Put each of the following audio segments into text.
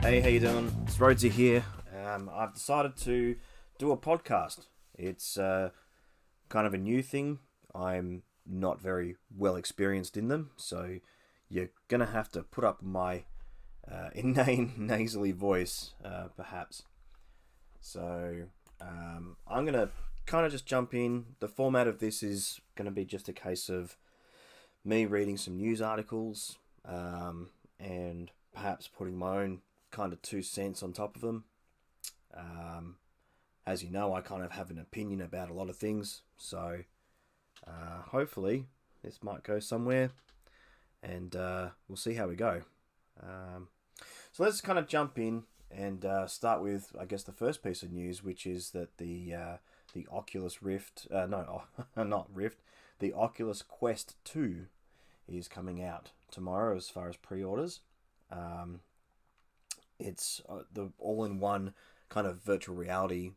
Hey, how you doing? It's Brodie here. I've decided to do a podcast. It's kind of a new thing. I'm not very well experienced in them, so you're going to have to put up my inane, nasally voice, perhaps. So I'm going to kind of just jump in. The format of this is going to be just a case of me reading some news articles and perhaps putting my own kind of 2 cents on top of them. As you know, I kind of have an opinion about a lot of things, so hopefully this might go somewhere, and we'll see how we go. So let's kind of jump in and start with, I guess, the first piece of news, which is that the Oculus Rift, the Oculus Quest 2 is coming out tomorrow as far as pre-orders. It's the all-in-one kind of virtual reality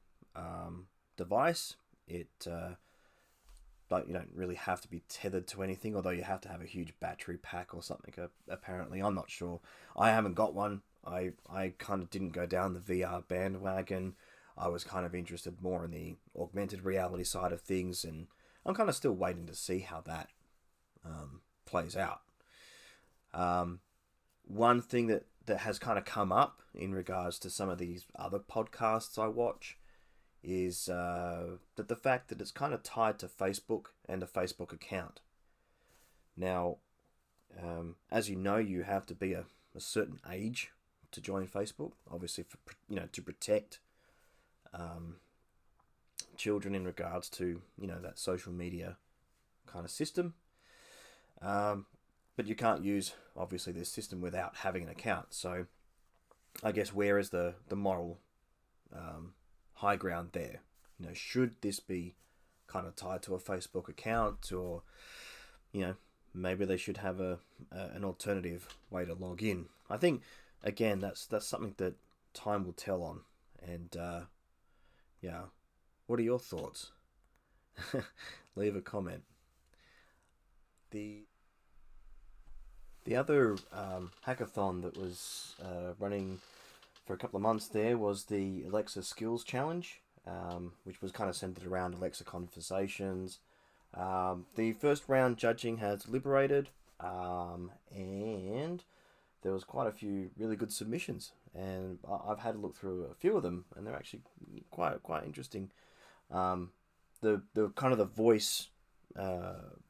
device. But you don't really have to be tethered to anything, although you have to have a huge battery pack or something, apparently. I'm not sure. I haven't got one. I kind of didn't go down the VR bandwagon. I was kind of interested more in the augmented reality side of things, and I'm kind of still waiting to see how that plays out. One thing that has kind of come up in regards to some of these other podcasts I watch is that the fact that it's kind of tied to Facebook and a Facebook account. Now, as you know, you have to be a certain age to join Facebook, obviously to protect children in regards to that social media kind of system. But you can't use, obviously, this system without having an account. So I guess where is the moral high ground there? Should this be kind of tied to a Facebook account, or maybe they should have an alternative way to log in? I think, again, that's something that time will tell on. And what are your thoughts? Leave a comment. The other hackathon that was running for a couple of months there was the Alexa Skills Challenge, which was kind of centered around Alexa conversations. The first round judging has deliberated, and there was quite a few really good submissions, and I've had a look through a few of them, and they're actually quite interesting. The kind of the voice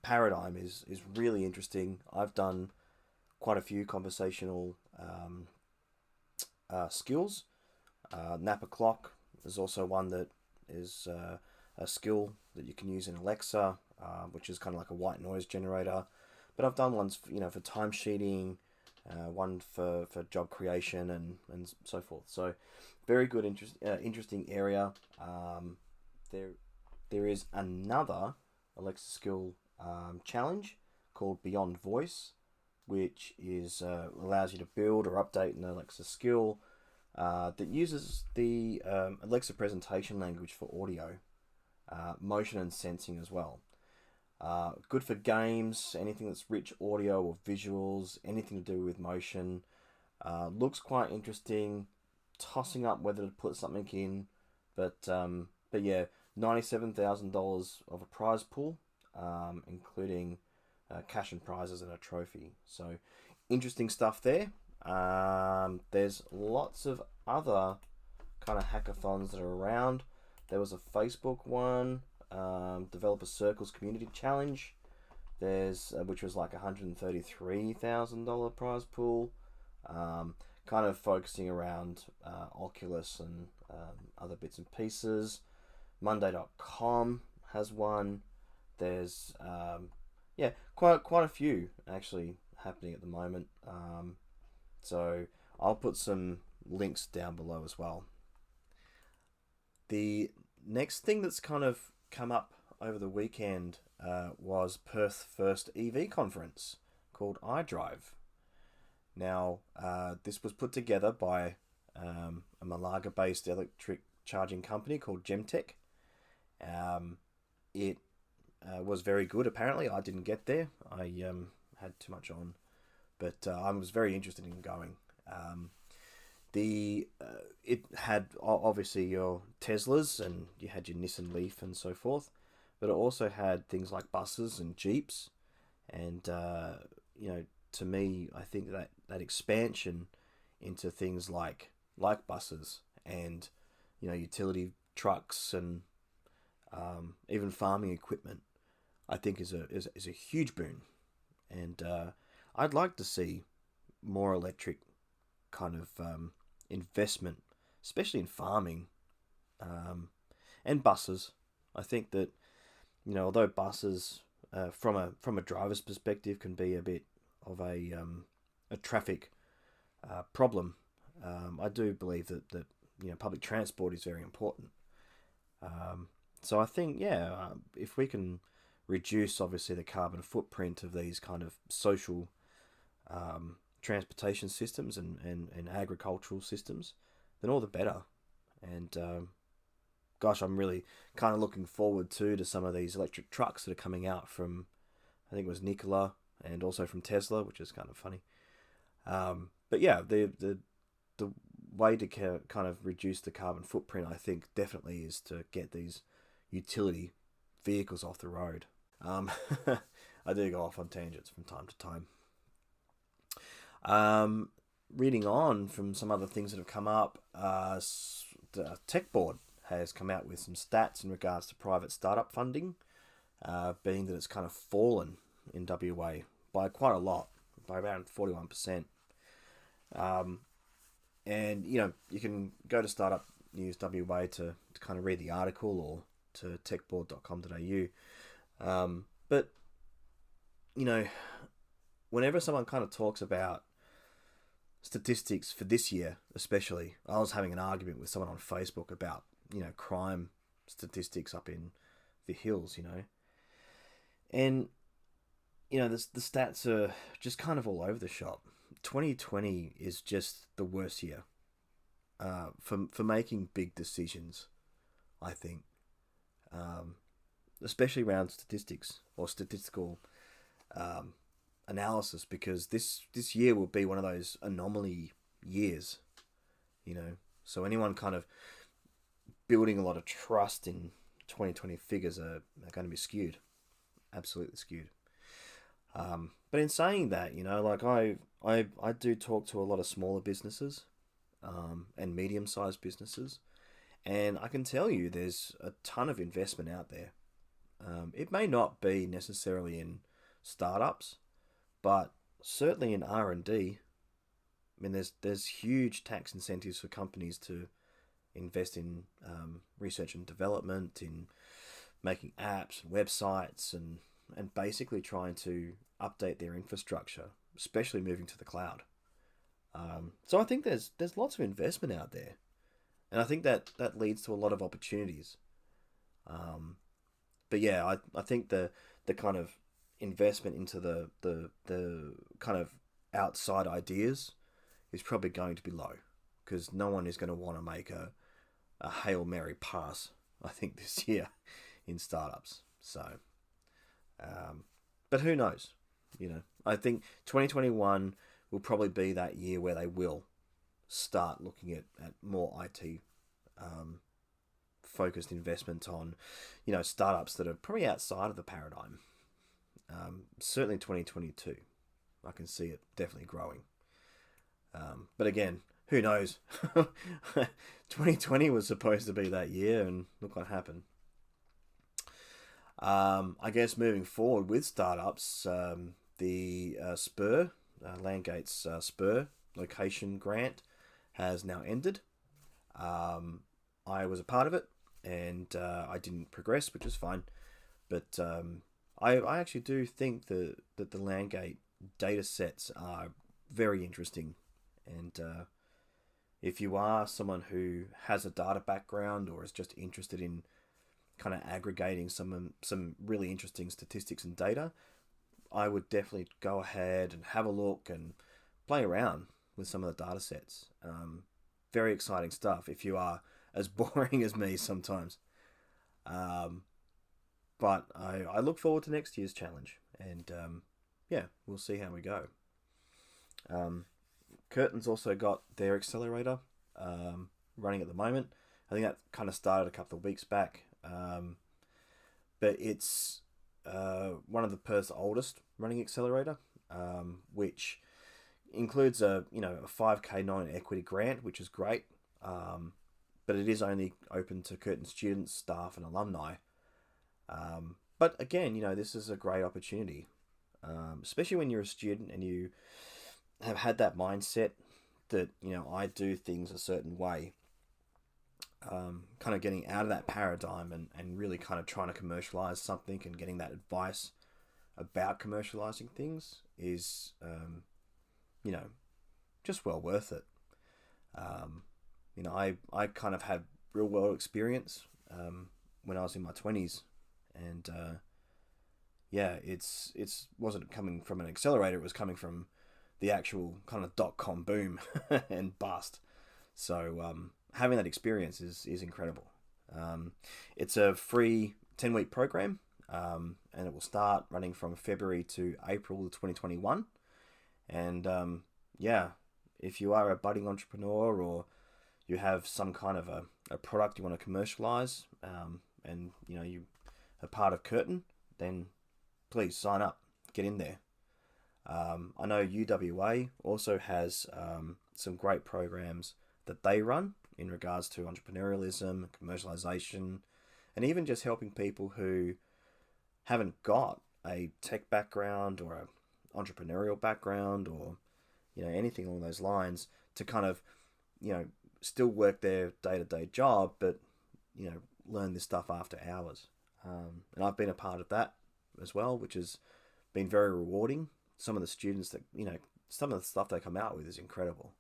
paradigm is really interesting. I've done quite a few conversational skills. Nap O'Clock is also one that is a skill that you can use in Alexa, which is kind of like a white noise generator. But I've done ones for timesheeting, one for job creation and so forth. So very good, interesting area. There is another Alexa skill challenge called Beyond Voice, which is allows you to build or update an Alexa skill that uses the Alexa presentation language for audio, motion and sensing as well. Good for games, anything that's rich audio or visuals, anything to do with motion. Looks quite interesting. Tossing up whether to put something in, but yeah, $97,000 of a prize pool, including cash and prizes and a trophy. So interesting stuff there. There's lots of other kind of hackathons that are around. There was a Facebook one, Developer Circles Community Challenge. There's which was like $133,000 prize pool. Kind of focusing around Oculus and other bits and pieces. Monday.com has one. There's quite a few actually happening at the moment. So I'll put some links down below as well. The next thing that's kind of come up over the weekend was Perth's first EV conference called iDrive. Now, this was put together by a Malaga-based electric charging company called Gemtech. It was very good, apparently. I didn't get there. I had too much on. But I was very interested in going. It had obviously your Teslas, and you had your Nissan Leaf and so forth, but it also had things like buses and Jeeps, and to me, I think that expansion into things like buses and utility trucks and even farming equipment, I think is a huge boon, and I'd like to see more electric kind of investment, especially in farming, and buses. I think that although buses from a driver's perspective can be a bit of a traffic problem, I do believe that public transport is very important. So I think if we can reduce obviously the carbon footprint of these kind of social transportation systems and agricultural systems, then all the better. And gosh, I'm really kind of looking forward to some of these electric trucks that are coming out from, I think it was Nikola, and also from Tesla, which is kind of funny. But yeah, the way to kind of reduce the carbon footprint, I think, definitely is to get these utility vehicles off the road. I do go off on tangents from time to time. Reading on from some other things that have come up, the Tech Board has come out with some stats in regards to private startup funding, being that it's kind of fallen in WA by quite a lot, by around 41%. And you can go to Startup News WA to kind of read the article, or to techboard.com.au. But whenever someone kind of talks about statistics for this year, especially, I was having an argument with someone on Facebook about crime statistics up in the hills, and the stats are just kind of all over the shop. 2020 is just the worst year for making big decisions, I think, especially around statistics or statistical analysis, because this year will be one of those anomaly years, so anyone kind of building a lot of trust in 2020 figures are going to be skewed, absolutely skewed. But in saying that, like I do talk to a lot of smaller businesses and medium-sized businesses, and I can tell you there's a ton of investment out there. It may not be necessarily in startups, but certainly in R&D. I mean, there's huge tax incentives for companies to invest in research and development, in making apps and websites, and basically trying to update their infrastructure, especially moving to the cloud. So I think there's lots of investment out there, and I think that leads to a lot of opportunities. But yeah, I think the kind of investment into the kind of outside ideas is probably going to be low, because no one is going to want to make a Hail Mary pass, I think, this year in startups. So, but who knows? I think 2021 will probably be that year where they will start looking at more IT focused investment on, startups that are probably outside of the paradigm. Certainly 2022, I can see it definitely growing. But again, who knows? 2020 was supposed to be that year, and look what happened. I guess moving forward with startups, the SPUR, Landgate's SPUR location grant has now ended. I was a part of it, and I didn't progress, which is fine. But I actually do think that the Landgate data sets are very interesting. And if you are someone who has a data background, or is just interested in kind of aggregating some really interesting statistics and data, I would definitely go ahead and have a look and play around with some of the data sets. Very exciting stuff if you are as boring as me sometimes. But I look forward to next year's challenge, and we'll see how we go. Curtin's also got their accelerator running at the moment. I think that kind of started a couple of weeks back, but it's one of the Perth's oldest running accelerator, which includes a 5K non-equity grant, which is great, but it is only open to Curtin students, staff, and alumni. But again, this is a great opportunity, especially when you're a student and you have had that mindset that I do things a certain way. Kind of getting out of that paradigm and really kind of trying to commercialize something and getting that advice about commercializing things is, just well worth it. I kind of had real world experience when I was in my 20s, and it's wasn't coming from an accelerator, it was coming from the actual kind of .com boom and bust. So having that experience is incredible. It's a free 10-week program, and it will start running from February to April 2021. And if you are a budding entrepreneur or you have some kind of a product you want to commercialize, and you are part of Curtin, then please sign up, get in there. I know UWA also has some great programs that they run in regards to entrepreneurialism, commercialization, and even just helping people who haven't got a tech background or an entrepreneurial background or anything along those lines to kind of still work their day-to-day job, but learn this stuff after hours. And I've been a part of that as well, which has been very rewarding. Some of the students that some of the stuff they come out with is incredible.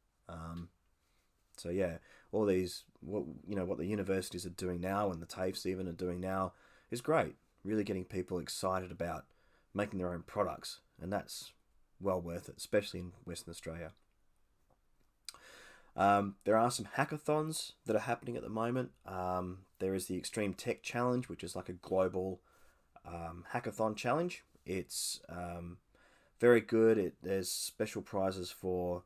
So yeah, all these what the universities are doing now and the TAFEs even are doing now is great. Really getting people excited about making their own products, and that's well worth it, especially in Western Australia. There are some hackathons that are happening at the moment. There is the Extreme Tech Challenge, which is like a global hackathon challenge. It's very good. There's special prizes for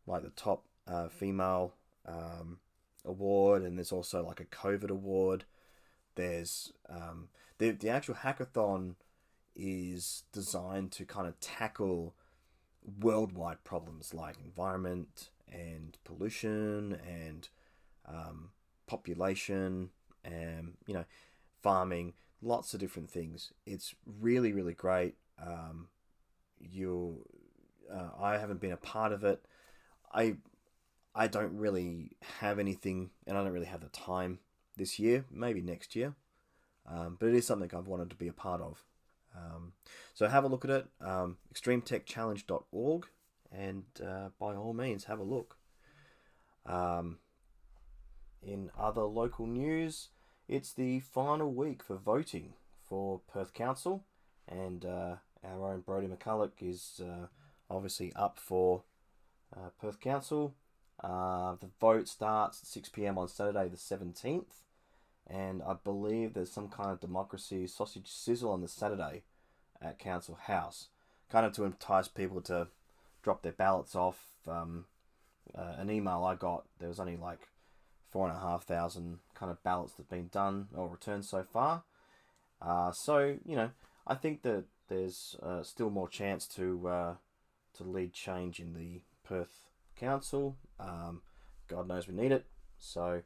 like the top female award, and there's also like a COVID award. There's the actual hackathon is designed to kind of tackle worldwide problems like environment and pollution and population and farming, lots of different things. It's really, really great. I haven't been a part of it. I don't really have anything, and I don't really have the time this year, maybe next year. But it is something I've wanted to be a part of. So have a look at it, extremetechchallenge.org, and by all means have a look. In other local news, it's the final week for voting for Perth Council, and our own Brodie McCulloch is obviously up for Perth Council. The vote starts at 6 p.m. on Saturday the 17th, and I believe there's some kind of democracy sausage sizzle on the Saturday at Council House, kind of to entice people to drop their ballots off. An email I got, there was only like 4,500 kind of ballots that have been done or returned so far. So I think that there's still more chance to lead change in the Perth Council. God knows we need it. So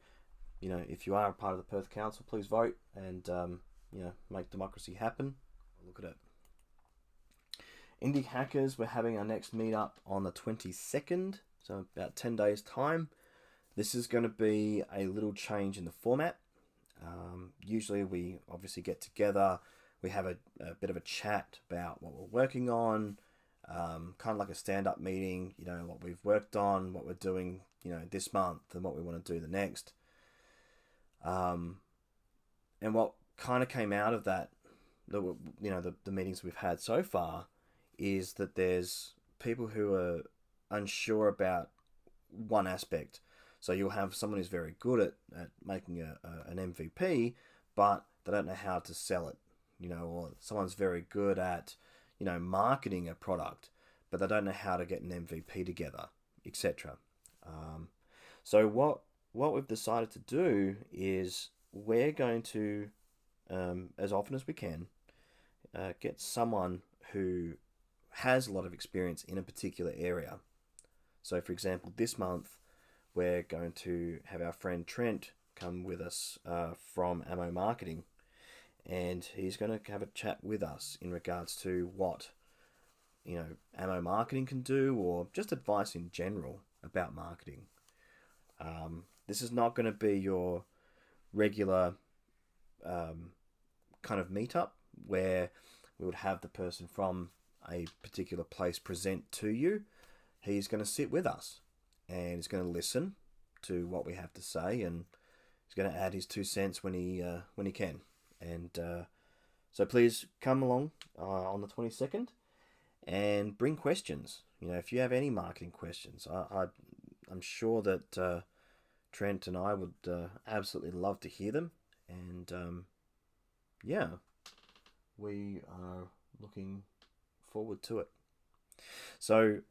if you are a part of the Perth Council, please vote and make democracy happen. Look at it. Indie Hackers, we're having our next meetup on the 22nd, so about 10 days time. This is going to be a little change in the format. Usually we obviously get together, we have a bit of a chat about what we're working on, kind of like a stand-up meeting, what we've worked on, what we're doing, this month, and what we want to do the next. And what kind of came out of that, the meetings we've had so far, is that there's people who are unsure about one aspect. So you'll have someone who's very good at making an MVP, but they don't know how to sell it, or someone's very good at, marketing a product, but they don't know how to get an MVP together. etc. So what we've decided to do is we're going to, as often as we can, get someone who has a lot of experience in a particular area. So, for example, this month we're going to have our friend Trent come with us from Ammo Marketing, and he's going to have a chat with us in regards to what ammo marketing can do, or just advice in general about marketing. This is not going to be your regular kind of meetup where we would have the person from a particular place present to you. He's going to sit with us and he's going to listen to what we have to say, and he's going to add his 2 cents when he can. And so please come along on the 22nd and bring questions. If you have any marketing questions, I'm sure that Trent and I would absolutely love to hear them. And yeah, we are looking forward to it. So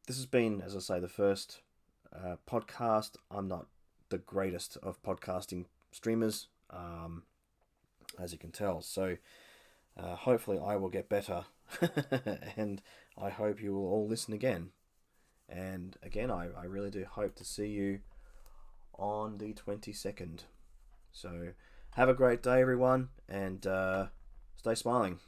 this has been, as I say, the first podcast. I'm not the greatest of podcasting streamers, as you can tell. So hopefully I will get better, and I hope you will all listen again. And again, I really do hope to see you on the 22nd. So have a great day, everyone, and stay smiling.